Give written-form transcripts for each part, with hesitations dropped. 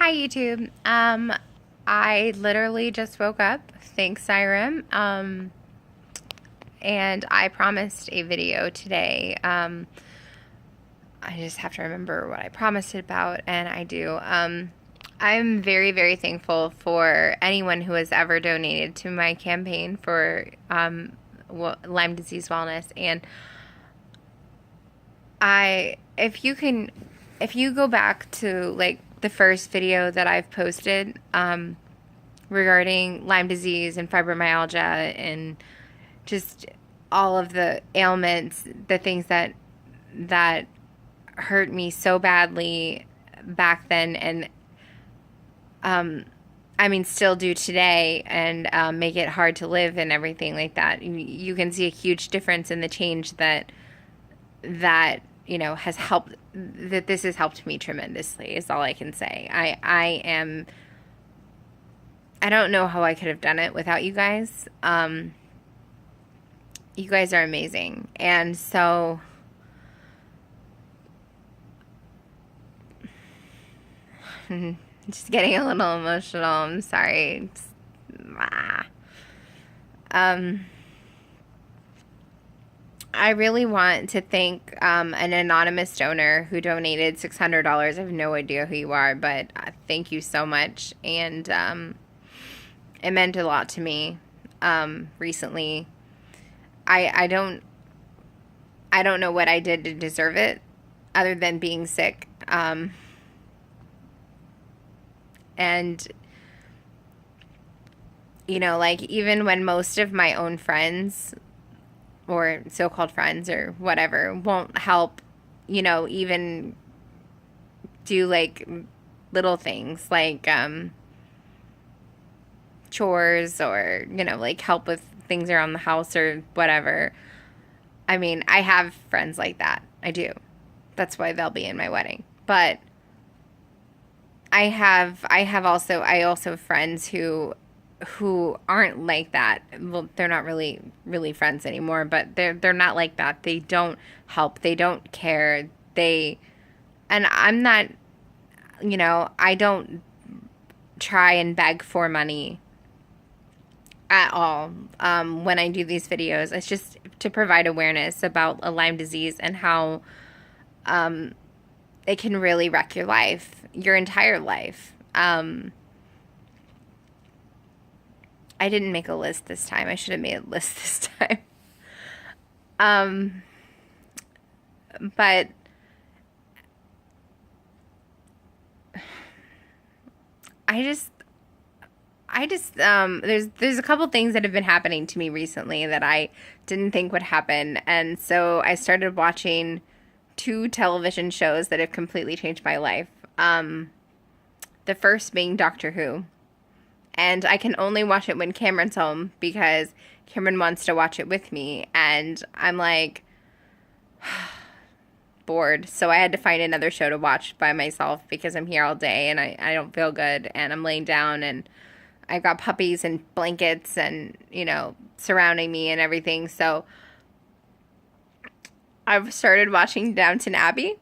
Hi YouTube. I literally just woke up. Thanks, Siren. And I promised a video today. I just have to remember what I promised it about, and I do. I'm very, very thankful for anyone who has ever donated to my campaign for Lyme disease wellness. And if you go back to like the first video that I've posted, regarding Lyme disease and fibromyalgia and just all of the ailments, the things that hurt me so badly back then, and I mean still do today, and make it hard to live and everything like that. You can see a huge difference in the change that has helped. That this has helped me tremendously is all I can say. I don't know how I could have done it without you guys. You guys are amazing. And so just getting a little emotional. I'm sorry. I really want to thank an anonymous donor who donated $600. I have no idea who you are, but thank you so much. And it meant a lot to me recently. I don't know what I did to deserve it other than being sick. And like even when most of my own friends or so-called friends or whatever won't help, even do like little things like chores or like help with things around the house or whatever. I mean, I have friends like that. I do. That's why they'll be in my wedding. But I also have friends who aren't like that. Well, they're not really friends anymore, but they're not like that. They don't help. They don't care. And I'm not, I don't try and beg for money at all when I do these videos. It's just to provide awareness about a Lyme disease and how it can really wreck your life, your entire life. I didn't make a list this time. I should have made a list this time. But I just there's a couple things that have been happening to me recently that I didn't think would happen, and so I started watching two television shows that have completely changed my life. The first being Doctor Who. And I can only watch it when Cameron's home because Cameron wants to watch it with me. And I'm like bored. So I had to find another show to watch by myself because I'm here all day and I don't feel good. And I'm laying down and I've got puppies and blankets and, surrounding me and everything. So I've started watching Downton Abbey.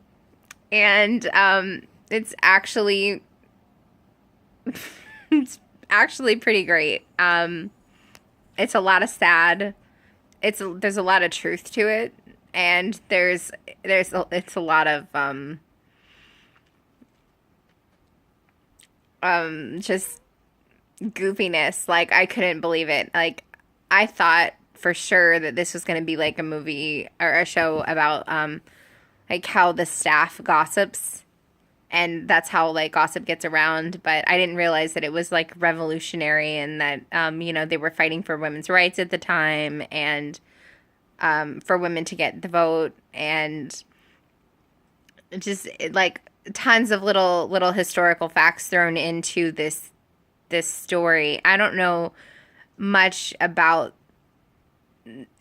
And it's actually... it's actually pretty great. It's a lot of sad. There's a lot of truth to it, and it's a lot of just goofiness. Like I couldn't believe it. Like I thought for sure that this was going to be like a movie or a show about like how the staff gossips. And that's how like gossip gets around, but I didn't realize that it was like revolutionary and that they were fighting for women's rights at the time and for women to get the vote and just like tons of little historical facts thrown into this story. I don't know much about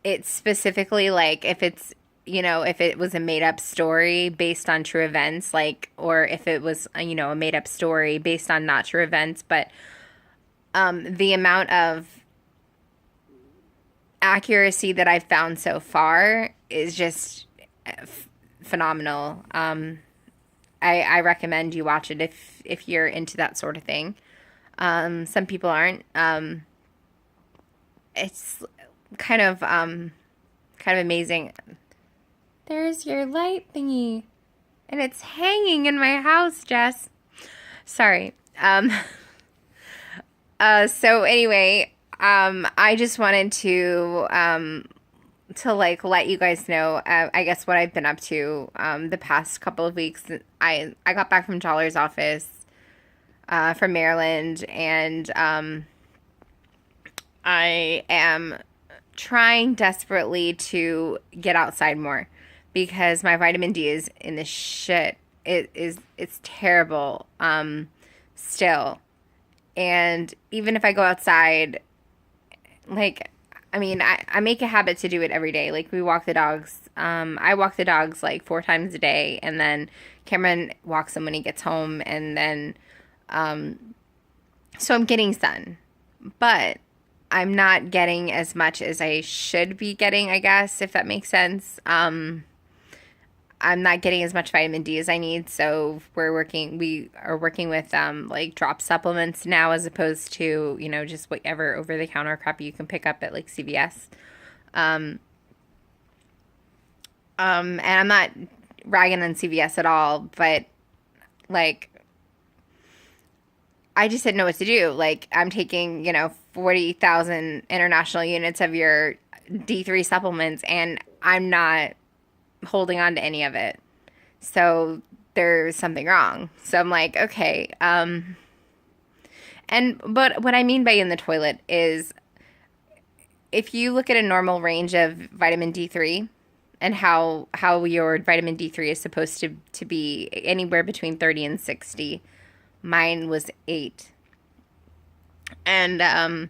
it specifically, like if it was a made-up story based on true events, like, or if it was, a made-up story based on not true events, but the amount of accuracy that I've found so far is just phenomenal. I recommend you watch it if you're into that sort of thing. Some people aren't. It's kind of amazing. There's your light thingy, and it's hanging in my house, Jess. Sorry. So anyway, I just wanted to like let you guys know, I guess what I've been up to, the past couple of weeks. I got back from Joller's office, from Maryland, and, I am trying desperately to get outside more because my vitamin D is in the shit. It's terrible, still. And even if I go outside, like, I mean, I make a habit to do it every day. Like, we walk the dogs. I walk the dogs like 4 times a day, and then Cameron walks them when he gets home, and then, so I'm getting sun. But I'm not getting as much as I should be getting, I guess, if that makes sense. I'm not getting as much vitamin D as I need, so we are working with like drop supplements now, as opposed to, just whatever over the counter crap you can pick up at like CVS. And I'm not ragging on CVS at all, but like, I just didn't know what to do. Like, I'm taking, 40,000 international units of your D3 supplements, and I'm not holding on to any of it. So there's something wrong. So I'm like, okay. But what I mean by in the toilet is, if you look at a normal range of vitamin D3 and how your vitamin D3 is supposed to be anywhere between 30 and 60, mine was 8. And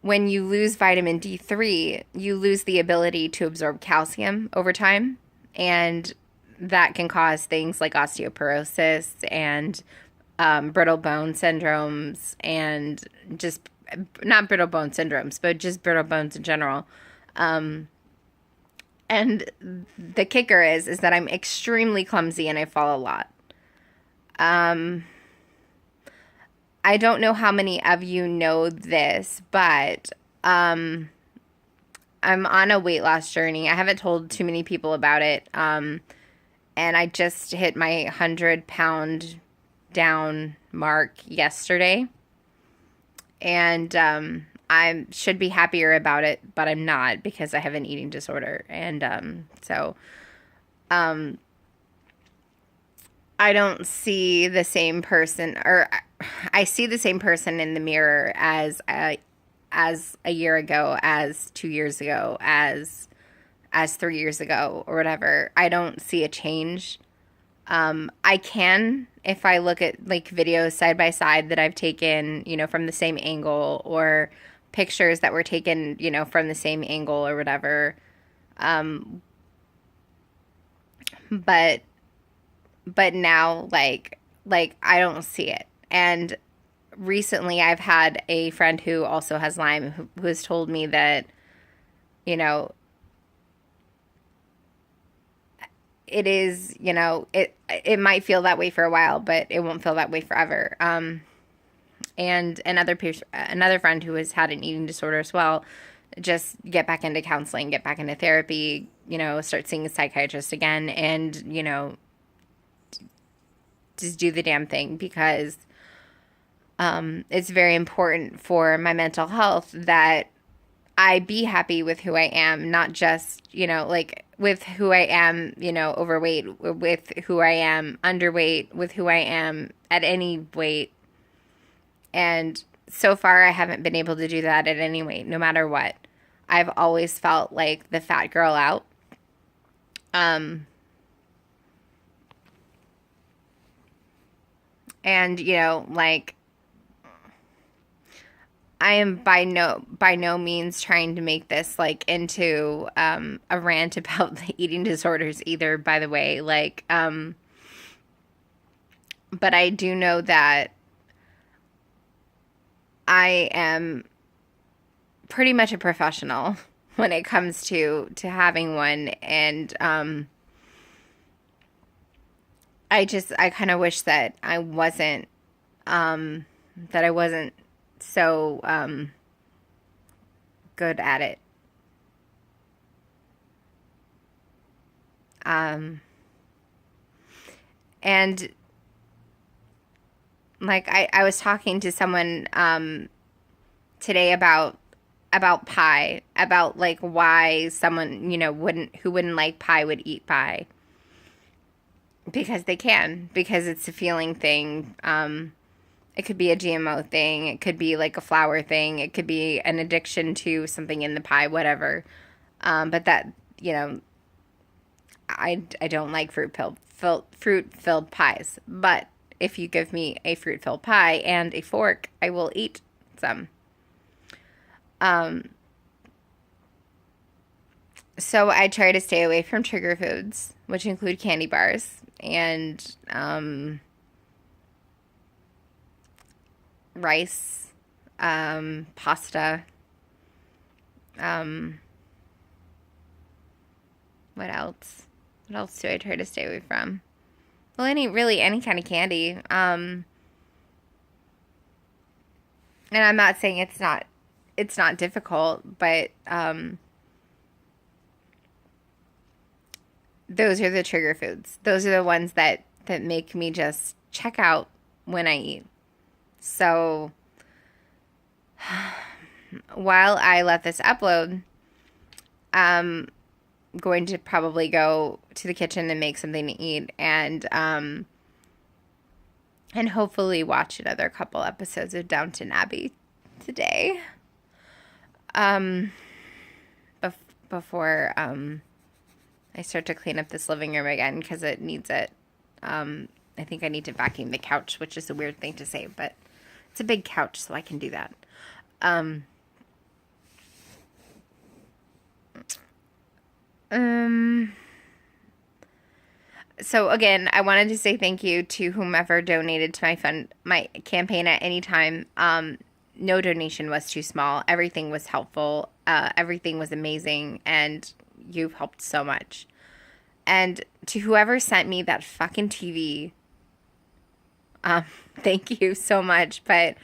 when you lose vitamin D3, you lose the ability to absorb calcium over time. And that can cause things like osteoporosis and brittle bone syndromes, and just not brittle bone syndromes, but just brittle bones in general. And the kicker is that I'm extremely clumsy and I fall a lot. I don't know how many of you know this, but I'm on a weight loss journey. I haven't told too many people about it. And I just hit my 100-pound down mark yesterday. And I should be happier about it, but I'm not, because I have an eating disorder. And so I don't see the same person, or I see the same person in the mirror as a year ago, as 2 years ago, as 3 years ago, or whatever. I don't see a change. I can, if I look at like videos side by side that I've taken, from the same angle, or pictures that were taken, from the same angle or whatever. But now, like I don't see it. And recently I've had a friend who also has Lyme who has told me that, it is, it might feel that way for a while, but it won't feel that way forever. And another friend who has had an eating disorder as well, just get back into counseling, get back into therapy, start seeing a psychiatrist again, and, just do the damn thing, because it's very important for my mental health that I be happy with who I am, not just, like with who I am, overweight, with who I am underweight, with who I am at any weight. And so far I haven't been able to do that at any weight, no matter what. I've always felt like the fat girl out. And, like, I am by no means trying to make this like into a rant about the eating disorders either, by the way. Like, but I do know that I am pretty much a professional when it comes to having one, and I kind of wish that I wasn't so good at it. Um, and like I was talking to someone today about pie, about like why someone, who wouldn't like pie would eat pie. Because they can, because it's a feeling thing. It could be a GMO thing, it could be like a flour thing, it could be an addiction to something in the pie, whatever. But that, I don't like fruit filled pies. But if you give me a fruit filled pie and a fork, I will eat some. Um, so I try to stay away from trigger foods, which include candy bars and rice, pasta. Um, what else? What else do I try to stay away from? Well, any kind of candy. And I'm not saying it's not difficult, but those are the trigger foods. Those are the ones that make me just check out when I eat. So while I let this upload, I'm going to probably go to the kitchen and make something to eat, and hopefully watch another couple episodes of Downton Abbey today. Before I start to clean up this living room again, because it needs it. I think I need to vacuum the couch, which is a weird thing to say, but it's a big couch, so I can do that. So again, I wanted to say thank you to whomever donated to my campaign at any time. No donation was too small. Everything was helpful. Everything was amazing, and you've helped so much. And to whoever sent me that fucking TV, thank you so much. But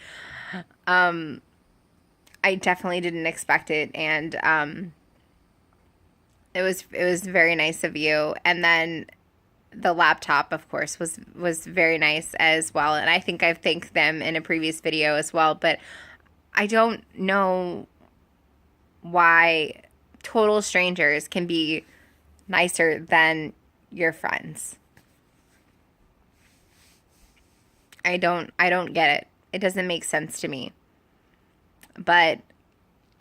I definitely didn't expect it, and it was very nice of you. And then the laptop, of course, was very nice as well. And I think I've thanked them in a previous video as well. But I don't know why total strangers can be nicer than your friends. I don't get it. It doesn't make sense to me. But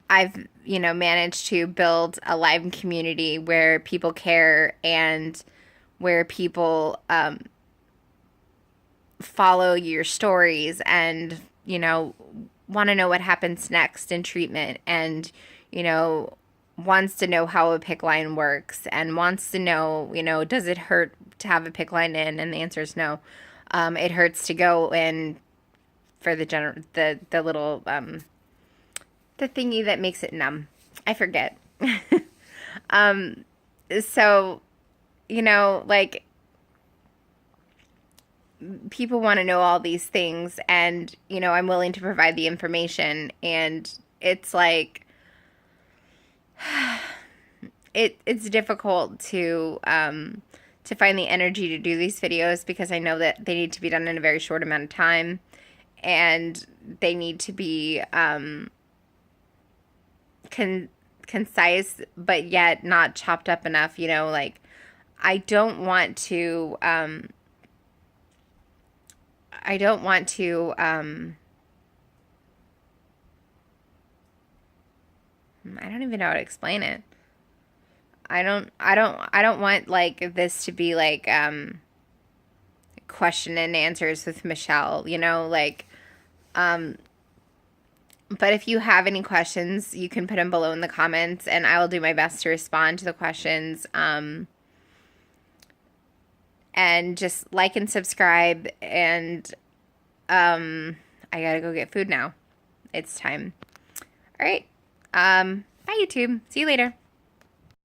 I've, managed to build a Lyme community where people care, and where people follow your stories, and, want to know what happens next in treatment, and, wants to know how a PICC line works, and wants to know, does it hurt to have a PICC line in? And the answer is no. It hurts to go in for the little the thingy that makes it numb. I forget. So, like, people want to know all these things, and, I'm willing to provide the information, and it's like, it's difficult to find the energy to do these videos, because I know that they need to be done in a very short amount of time, and they need to be concise, but yet not chopped up enough. Like, I don't want to I don't even know how to explain it. I don't want, like, this to be like question and answers with Michelle, like, but if you have any questions, you can put them below in the comments, and I will do my best to respond to the questions. And just like and subscribe, and I gotta go get food now. It's time. All right. Bye, YouTube. See you later.